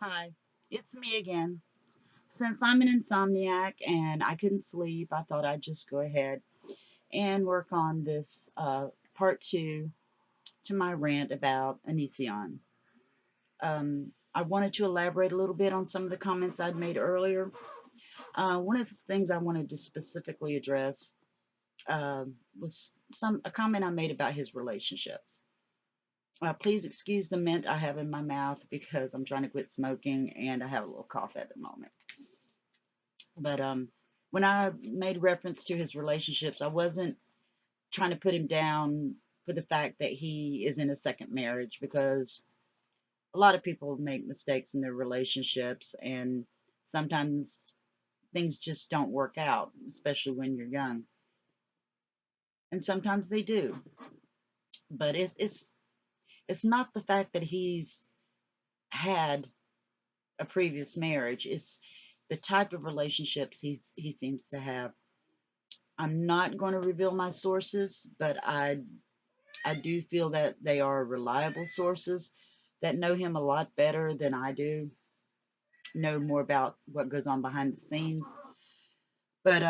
Hi, it's me again. Since I'm an insomniac and I couldn't sleep, I thought I'd just go ahead and work on this part two to my rant about Onision. I wanted to elaborate a little bit on some of the comments I'd made earlier. One of the things I wanted to specifically address was a comment I made about his relationships. Please excuse the mint I have in my mouth because I'm trying to quit smoking and I have a little cough at the moment. But when I made reference to his relationships, I wasn't trying to put him down for the fact that he is in a second marriage because a lot of people make mistakes in their relationships and sometimes things just don't work out, especially when you're young. And sometimes they do. But it's not the fact that he's had a previous marriage. It's the type of relationships he seems to have. I'm not going to reveal my sources, but I do feel that they are reliable sources that know him a lot better than I do, know more about what goes on behind the scenes. But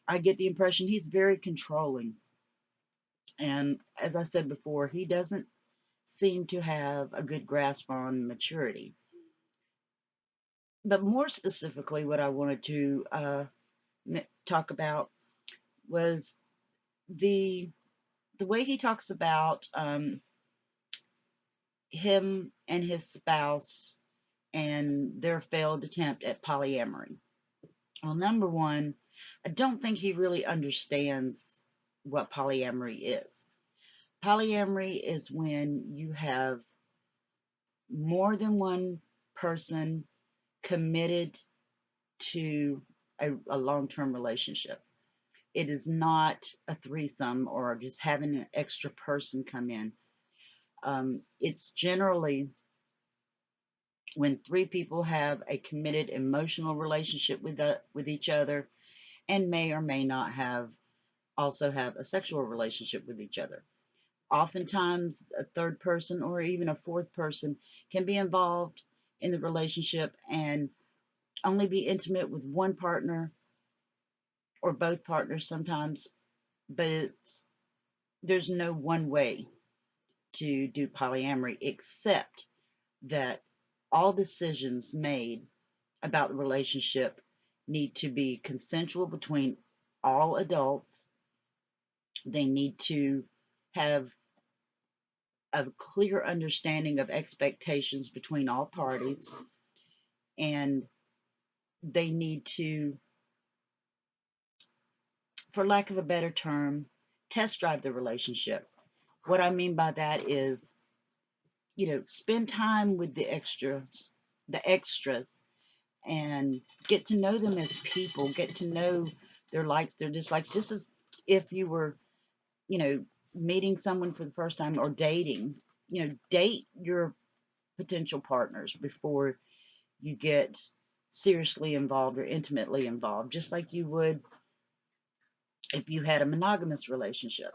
I get the impression he's very controlling. And as I said before, he doesn't seem to have a good grasp on maturity. But more specifically, what I wanted to talk about was the the way he talks about him and his spouse and their failed attempt at polyamory. Well, number one, I don't think he really understands what polyamory is. Polyamory is when you have more than one person committed to a long term relationship. It is not a threesome or just having an extra person come in. It's generally when three people have a committed emotional relationship with each other and may or may not have a sexual relationship with each other. Oftentimes, a third person or even a fourth person can be involved in the relationship and only be intimate with one partner or both partners sometimes, but there's no one way to do polyamory except that all decisions made about the relationship need to be consensual between all adults. They need to have a clear understanding of expectations between all parties, and they need to, for lack of a better term, test drive the relationship. What I mean by that is, spend time with the extras, and get to know them as people, get to know their likes, their dislikes, just as if you were, you know, meeting someone for the first time or dating. Date your potential partners before you get seriously involved or intimately involved, just like you would if you had a monogamous relationship.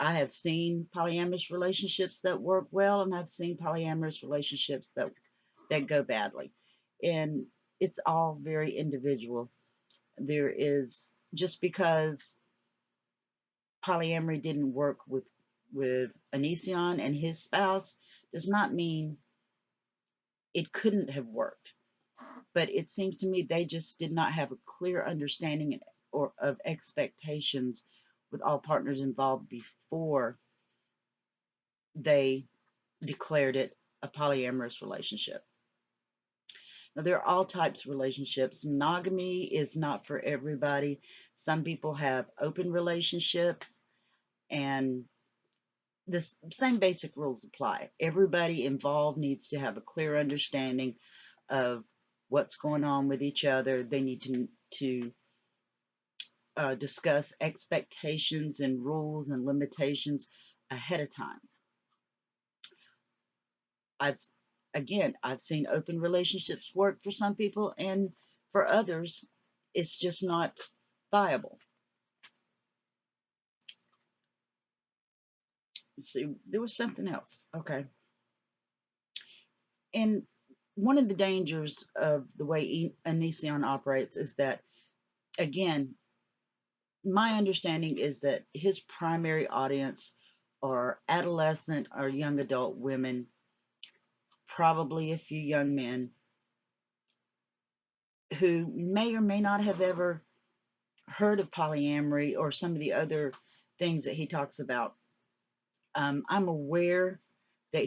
I have seen polyamorous relationships that work well, and I've seen polyamorous relationships that go badly. And it's all very individual. There is just because polyamory didn't work with Onision and his spouse does not mean it couldn't have worked. But it seems to me they just did not have a clear understanding or of expectations with all partners involved before they declared it a polyamorous relationship. Now, there are all types of relationships. Monogamy is not for everybody. Some people have open relationships, and the same basic rules apply. Everybody involved needs to have a clear understanding of what's going on with each other. They need to discuss expectations and rules and limitations ahead of time. I've I've seen open relationships work for some people, and for others, it's just not viable. Let's see, there was something else. Okay, and one of the dangers of the way Onision operates is that, again, my understanding is that his primary audience are adolescent or young adult women, probably a few young men who may or may not have ever heard of polyamory or some of the other things that he talks about. I'm aware that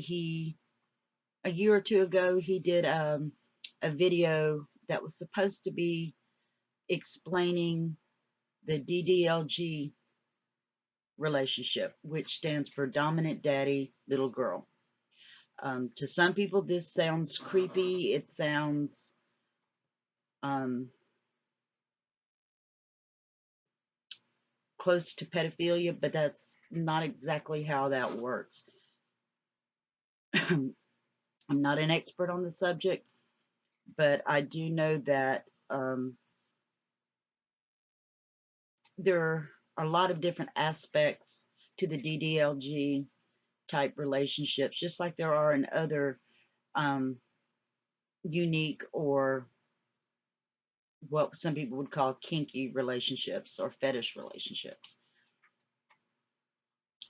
a year or two ago, he did a video that was supposed to be explaining the DDLG relationship, which stands for Dominant Daddy Little Girl. To some people, this sounds creepy. It sounds um, close to pedophilia, but that's not exactly how that works. I'm not an expert on the subject, but I do know that there are a lot of different aspects to the DDLG type relationships, just like there are in other um, unique or what some people would call kinky relationships or fetish relationships.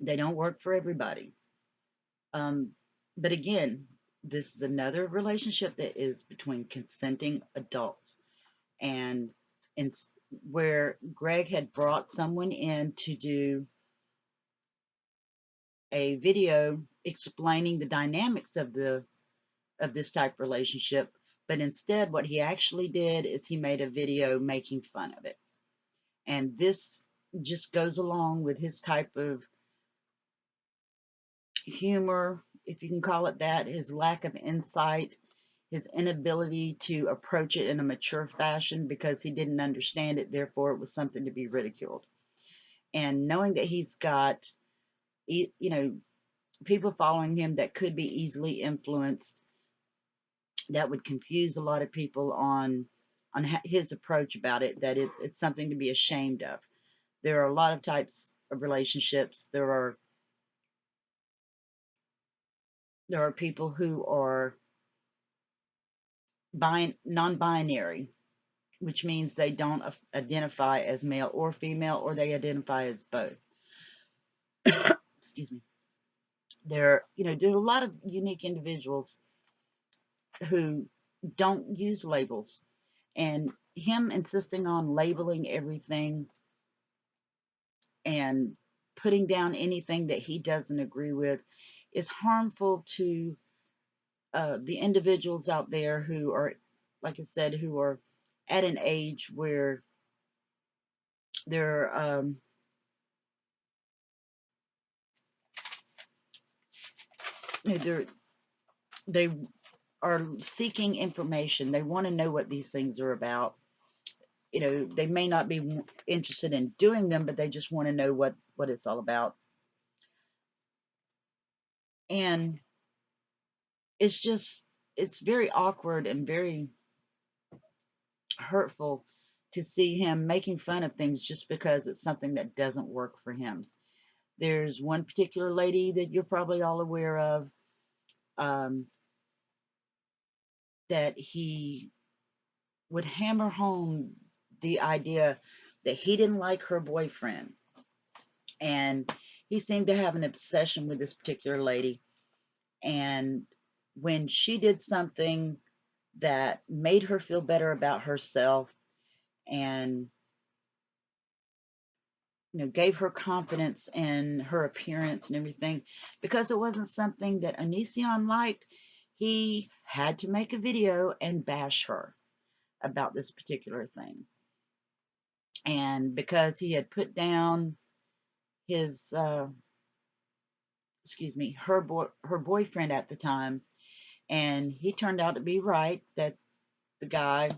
They don't work for everybody. Um, but again, this is another relationship that is between consenting adults. And in, where Greg had brought someone in to do a video explaining the dynamics of this type of relationship, but instead what he actually did is he made a video making fun of it. And this just goes along with his type of humor, if you can call it that, his lack of insight, his inability to approach it in a mature fashion because he didn't understand it, therefore it was something to be ridiculed. And knowing that he's got, people following him that could be easily influenced, that would confuse a lot of people on his approach about it, that it's something to be ashamed of. There are a lot of types of relationships. There are people who are non-binary, which means they don't identify as male or female, or they identify as both. Excuse me. There are a lot of unique individuals who don't use labels, and him insisting on labeling everything and putting down anything that he doesn't agree with is harmful to the individuals out there who are, like I said, who are at an age where they're they're they are seeking information. They want to know what these things are about. They may not be interested in doing them, but they just want to know what it's all about. And it's very awkward and very hurtful to see him making fun of things just because it's something that doesn't work for him. There's one particular lady that you're probably all aware of, um, that he would hammer home the idea that he didn't like her boyfriend. And he seemed to have an obsession with this particular lady. And when she did something that made her feel better about herself and gave her confidence in her appearance and everything, because it wasn't something that Onision liked, he had to make a video and bash her about this particular thing. And because he had put down his, her boyfriend at the time, and he turned out to be right, that the guy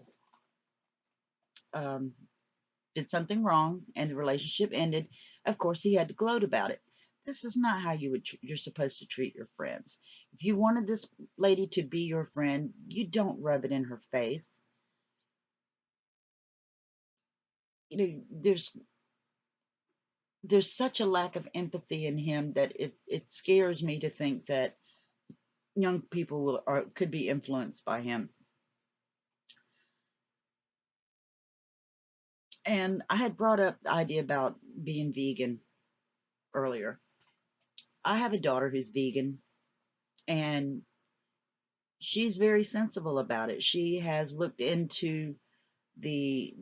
um, did something wrong and the relationship ended. Of course, he had to gloat about it. This is not how you're supposed to treat your friends. If you wanted this lady to be your friend, you don't rub it in her face. There's such a lack of empathy in him that it scares me to think that young people will or could be influenced by him. And I had brought up the idea about being vegan earlier. I have a daughter who's vegan, and she's very sensible about it. She has looked into the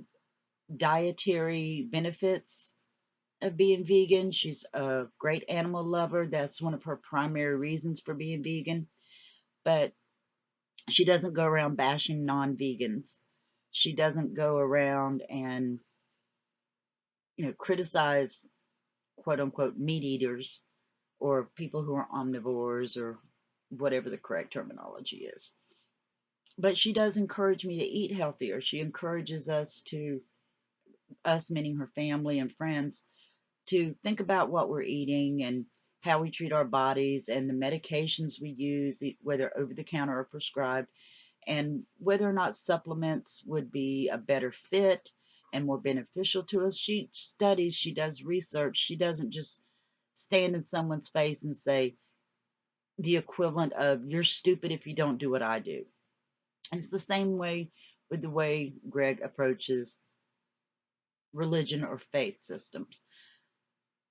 dietary benefits of being vegan. She's a great animal lover. That's one of her primary reasons for being vegan. But she doesn't go around bashing non-vegans. She doesn't go around and, criticize quote unquote meat eaters or people who are omnivores or whatever the correct terminology is. But she does encourage me to eat healthier. She encourages us meaning her family and friends, to think about what we're eating and how we treat our bodies and the medications we use, whether over the counter or prescribed, and whether or not supplements would be a better fit and more beneficial to us. She studies, she does research. She doesn't just stand in someone's face and say the equivalent of, you're stupid if you don't do what I do. And it's the same way with the way Greg approaches religion or faith systems.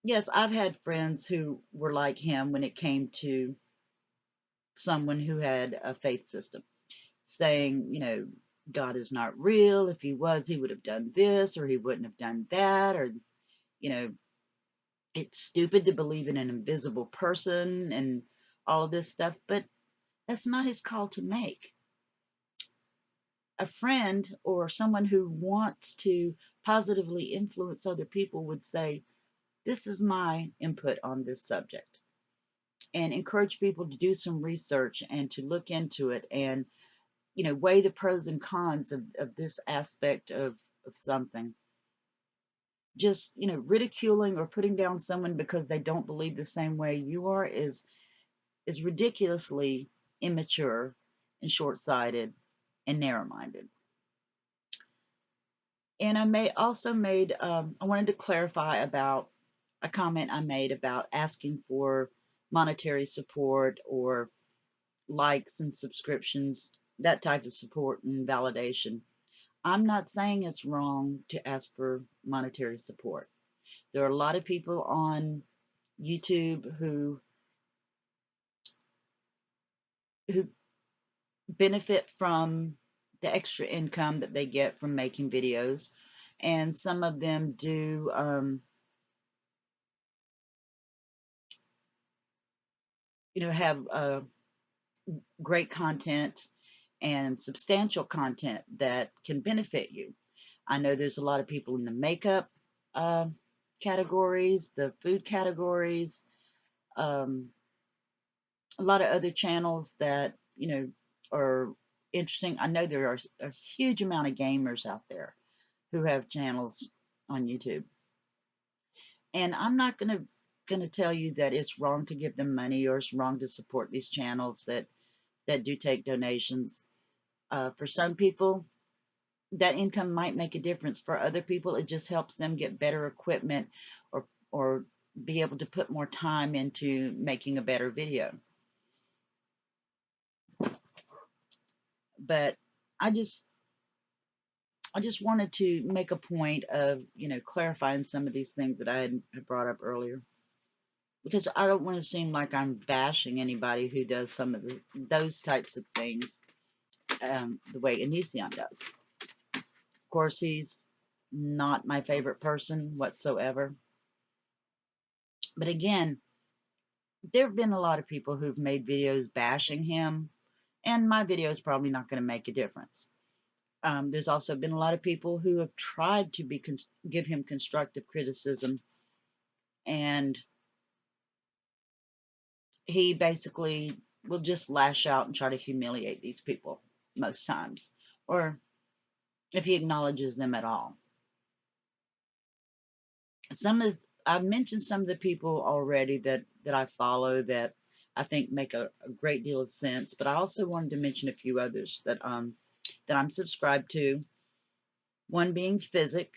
Yes, I've had friends who were like him when it came to someone who had a faith system, saying, God is not real. If he was, he would have done this, or he wouldn't have done that, or, you know, it's stupid to believe in an invisible person and all of this stuff. But that's not his call to make. A friend or someone who wants to positively influence other people would say, this is my input on this subject, and encourage people to do some research and to look into it and, weigh the pros and cons of this aspect of something. Just, ridiculing or putting down someone because they don't believe the same way you are is ridiculously immature and short-sighted and narrow-minded. And I wanted to clarify about a comment I made about asking for monetary support or likes and subscriptions, that type of support and validation. I'm not saying it's wrong to ask for monetary support. There are a lot of people on YouTube who benefit from the extra income that they get from making videos, and some of them do, have great content and substantial content that can benefit you. I know there's a lot of people in the makeup uh, categories, the food categories, um, a lot of other channels that, are interesting. I know there are a huge amount of gamers out there who have channels on YouTube. And I'm not gonna tell you that it's wrong to give them money or it's wrong to support these channels that do take donations. For some people, that income might make a difference. For other people, it just helps them get better equipment or be able to put more time into making a better video. But I just I just wanted to make a point of, clarifying some of these things that I had brought up earlier, because I don't want to seem like I'm bashing anybody who does some of those types of things the way Onision does. Of course, he's not my favorite person whatsoever. But again, there have been a lot of people who've made videos bashing him, and my video is probably not going to make a difference. There's also been a lot of people who have tried to give him constructive criticism, and he basically will just lash out and try to humiliate these people most times, or if he acknowledges them at all. I've mentioned some of the people already that I follow that I think make a great deal of sense, but I also wanted to mention a few others that I'm subscribed to. One being Physic,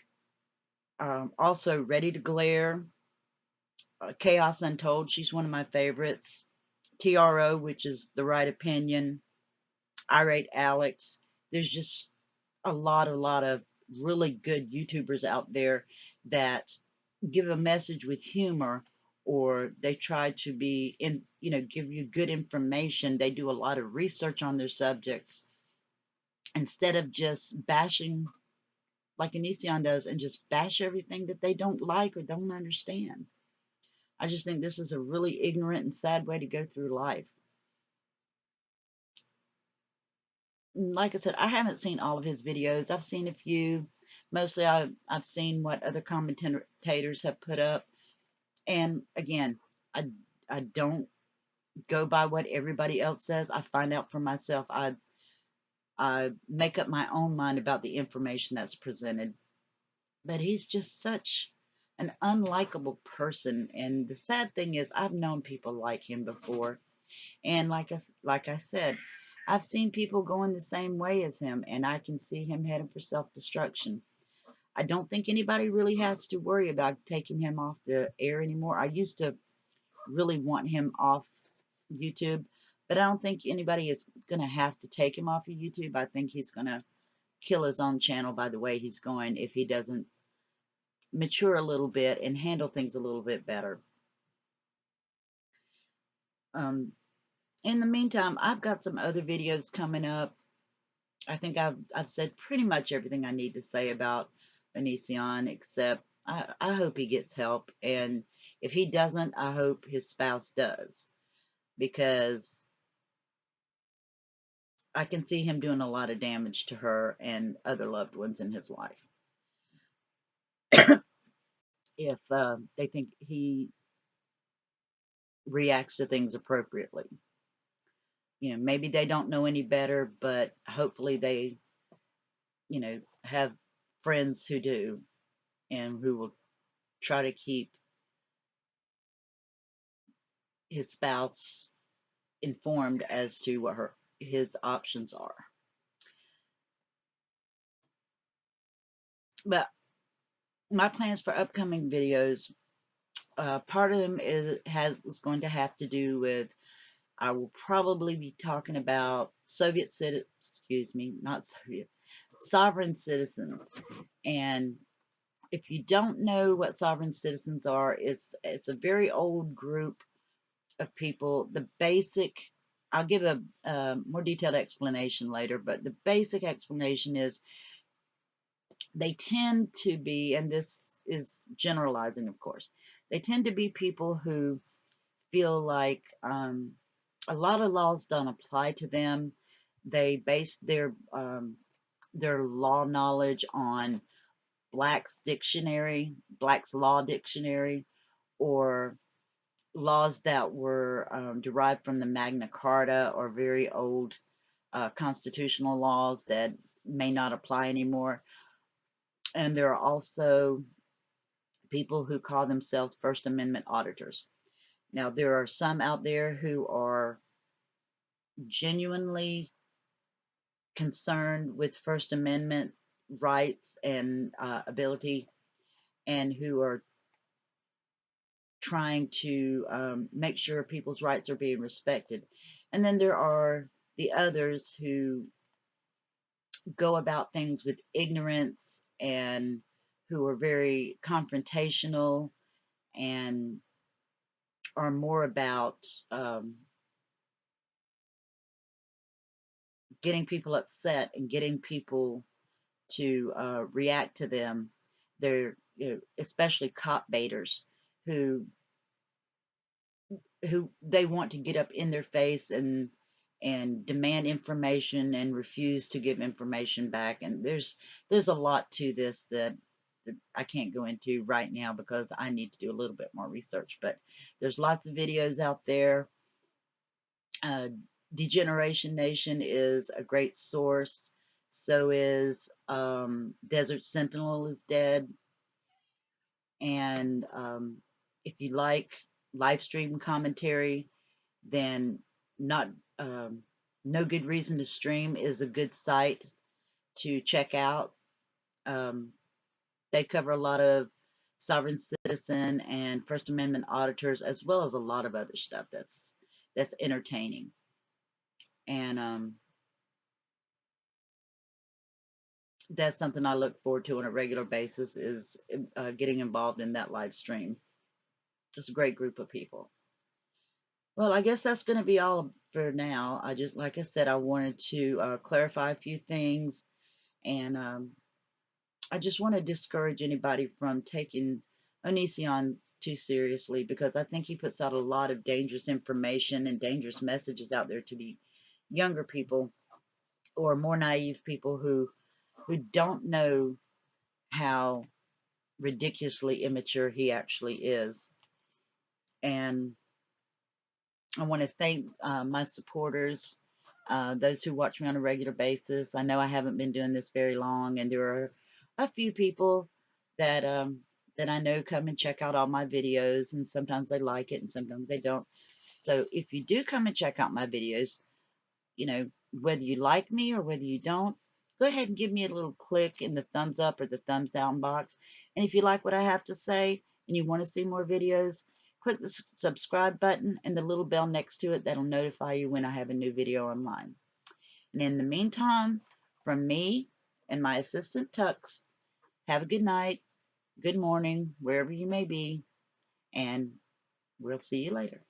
also Ready to Glare, Chaos Untold. She's one of my favorites. TRO, which is The Right Opinion, Irate Alex. There's just a lot of really good YouTubers out there that give a message with humor, or they try to be in, give you good information. They do a lot of research on their subjects instead of just bashing like Onision does and just bash everything that they don't like or don't understand. I just think this is a really ignorant and sad way to go through life. Like I said, I haven't seen all of his videos. I've seen a few. Mostly I've seen what other commentators have put up. And again, I I don't go by what everybody else says. I find out for myself. I make up my own mind about the information that's presented. But he's just such an unlikable person. And the sad thing is, I've known people like him before. And like I said, I've seen people going the same way as him, and I can see him heading for self-destruction. I don't think anybody really has to worry about taking him off the air anymore. I used to really want him off YouTube, but I don't think anybody is going to have to take him off of YouTube. I think he's going to kill his own channel by the way he's going if he doesn't mature a little bit and handle things a little bit better. Um, in the meantime, I've got some other videos coming up. I think I've said pretty much everything I need to say about Onision, except I hope he gets help, and if he doesn't, I hope his spouse does, because I can see him doing a lot of damage to her and other loved ones in his life if they think he reacts to things appropriately. Maybe they don't know any better, but hopefully they, have friends who do and who will try to keep his spouse informed as to what his options are. But my plans for upcoming videos, part of them is going to have to do with, I will probably be talking about not Soviet, sovereign citizens. And if you don't know what sovereign citizens are, it's a very old group of people. The basic, I'll give a more detailed explanation later, but the basic explanation is they tend to be, and this is generalizing, of course, they tend to be people who feel like a lot of laws don't apply to them. They base their law knowledge on Black's Law Dictionary, or laws that were derived from the Magna Carta, or very old constitutional laws that may not apply anymore. And there are also people who call themselves First Amendment auditors. Now, there are some out there who are genuinely concerned with First Amendment rights and ability, and who are trying to make sure people's rights are being respected. And then there are the others who go about things with ignorance and who are very confrontational and are more about getting people upset and getting people to react to them. They're, especially cop baiters, who they want to get up in their face and demand information and refuse to give information back. And there's a lot to this that I can't go into right now because I need to do a little bit more research. But there's lots of videos out there. Uh, Degeneration Nation is a great source. So is Desert Sentinel is dead. And if you like live stream commentary, then not No Good Reason to Stream is a good site to check out. Um, they cover a lot of sovereign citizen and First Amendment auditors, as well as a lot of other stuff that's that's entertaining. And that's something I look forward to on a regular basis is getting involved in that live stream. It's a great group of people. Well, I guess that's going to be all for now. I just, like I said, I wanted to clarify a few things, and I just want to discourage anybody from taking Onision too seriously because I think he puts out a lot of dangerous information and dangerous messages out there to the younger people or more naive people who don't know how ridiculously immature he actually is. And I want to thank my supporters, those who watch me on a regular basis. I know I haven't been doing this very long, and there are a few people that that I know come and check out all my videos, and sometimes they like it, and sometimes they don't. So if you do come and check out my videos, you know, whether you like me or whether you don't, go ahead and give me a little click in the thumbs up or the thumbs down box. And if you like what I have to say and you want to see more videos, click the subscribe button and the little bell next to it that'll notify you when I have a new video online. And in the meantime, from me and my assistant Tux, have a good night, good morning, wherever you may be, and we'll see you later.